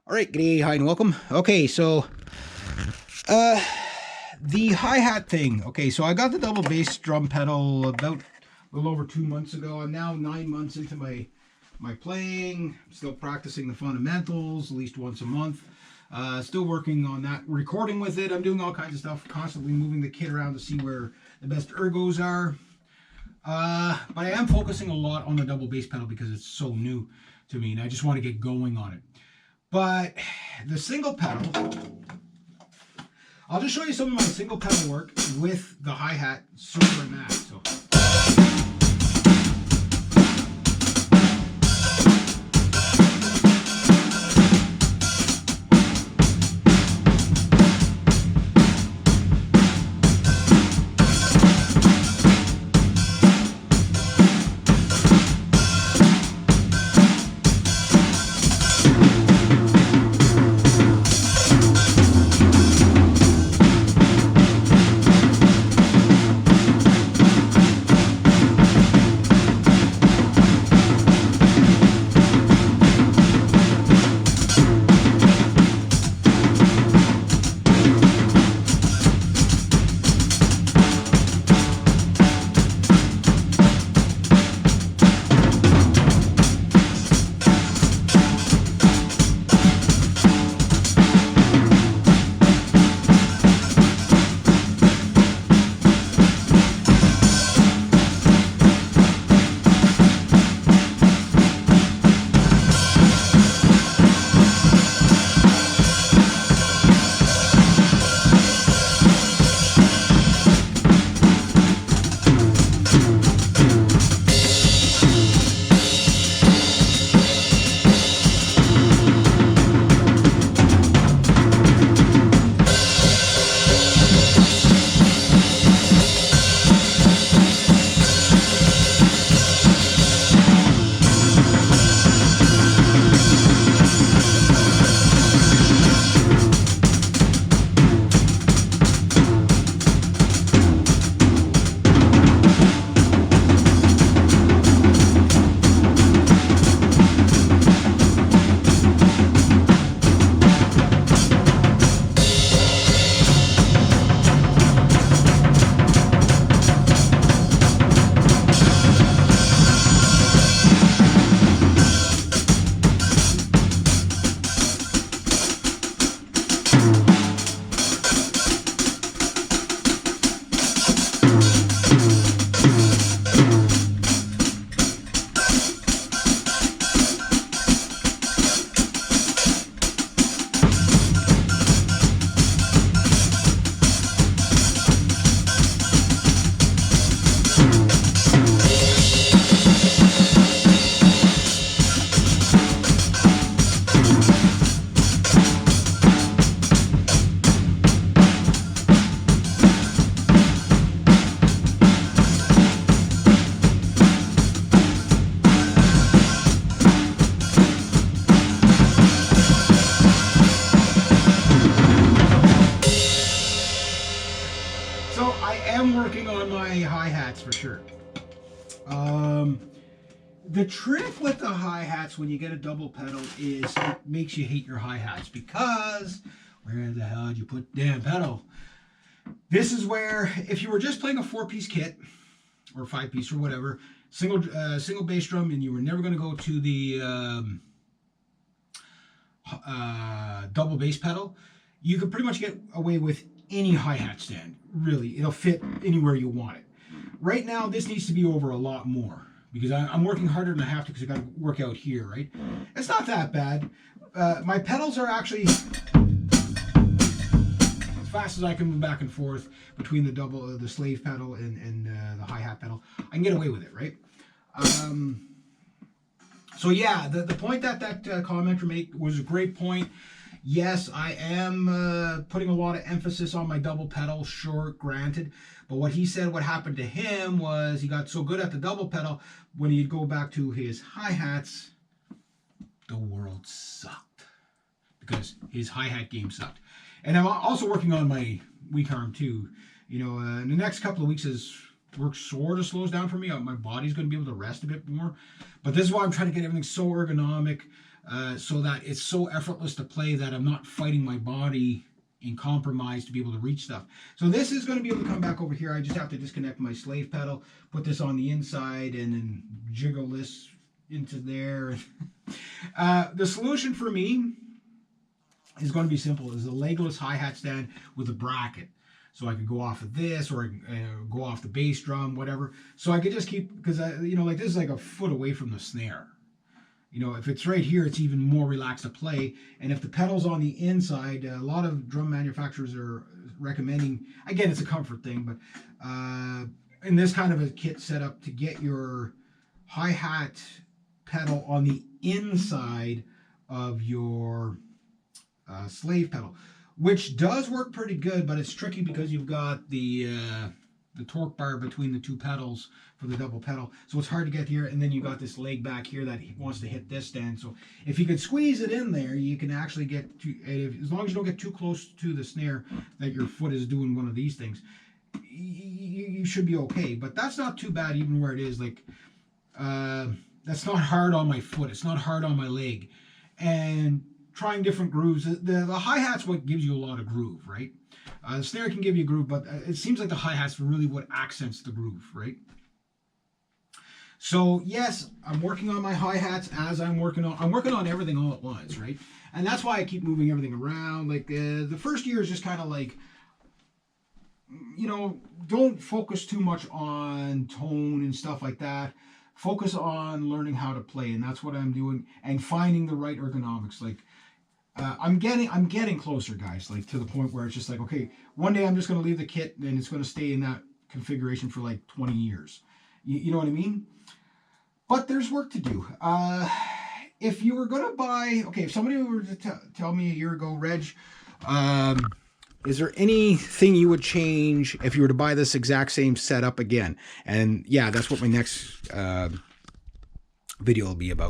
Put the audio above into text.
All right, g'day, hi, and welcome. Okay, so uh, the hi-hat thing. Okay, so I got the double bass drum pedal about a little over 2 months ago. I'm now 9 months into my playing. I'm still practicing the fundamentals at least once a month. Still working on that, recording with it. I'm doing all kinds of stuff, constantly moving the kit around to see where the best ergos are. But I am focusing a lot on the double bass pedal because it's so new to me, and I just want to get going on it. But the single pedal, I'll just show you some of my single pedal work with the hi-hat super and max. So. So I am working on my hi-hats for sure. The trick with the hi-hats when you get a double pedal is it makes you hate your hi-hats because where the hell did you put the damn pedal? This is where if you were just playing a 4-piece kit or 5-piece or whatever, single bass drum, and you were never going to go to the double bass pedal, you could pretty much get away with any hi-hat stand. Really, it'll fit anywhere you want it. Right now, this needs to be over a lot more because I'm working harder than I have to because I got to work out here, right? It's not that bad. My pedals are actually as fast as I can move back and forth between the slave pedal and the hi-hat pedal. I can get away with it, right? So yeah, the point that commenter made was a great point. Yes, I am putting a lot of emphasis on my double pedal, sure, granted. But what he said, what happened to him was he got so good at the double pedal, when he'd go back to his hi-hats, the world sucked. Because his hi-hat game sucked. And I'm also working on my weak arm too. You know, in the next couple of weeks as work sort of slows down for me, my body's going to be able to rest a bit more. But this is why I'm trying to get everything so ergonomic. so that it's so effortless to play that I'm not fighting my body in compromise to be able to reach stuff. So this is going to be able to come back over here. I just have to disconnect my slave pedal, put this on the inside, and then jiggle this into there. The solution for me is going to be simple. Is a legless hi-hat stand with a bracket. So I could go off of this, or go off the bass drum, whatever. So I could just keep, because like this is like a foot away from the snare. If it's right here, it's even more relaxed to play. And if the pedal's on the inside, a lot of drum manufacturers are recommending, again, it's a comfort thing, but in this kind of a kit setup, to get your hi-hat pedal on the inside of your slave pedal, which does work pretty good, but it's tricky because you've got the torque bar between the two pedals for the double pedal, so it's hard to get here. And then you got this leg back here that wants to hit this stand. So if you could squeeze it in there, you can actually get to, as long as you don't get too close to the snare that your foot is doing one of these things, you should be okay. But that's not too bad even where it is. Like that's not hard on my foot, it's not hard on my leg. And trying different grooves, the hi-hat's what gives you a lot of groove, right? The snare can give you a groove, but it seems like the hi-hat's really what accents the groove, right? So yes, I'm working on my hi-hats as I'm working on everything all at once, right? And that's why I keep moving everything around. Like the first year is just kind of like, don't focus too much on tone and stuff like that. Focus on learning how to play, and that's what I'm doing, and finding the right ergonomics. Like I'm getting closer, guys, like to the point where it's just like, okay, one day I'm just going to leave the kit and it's going to stay in that configuration for like 20 years. You know what I mean? But there's work to do. If you were going to buy, okay, if somebody were to tell me a year ago, Reg, is there anything you would change if you were to buy this exact same setup again? And yeah, that's what my next video will be about.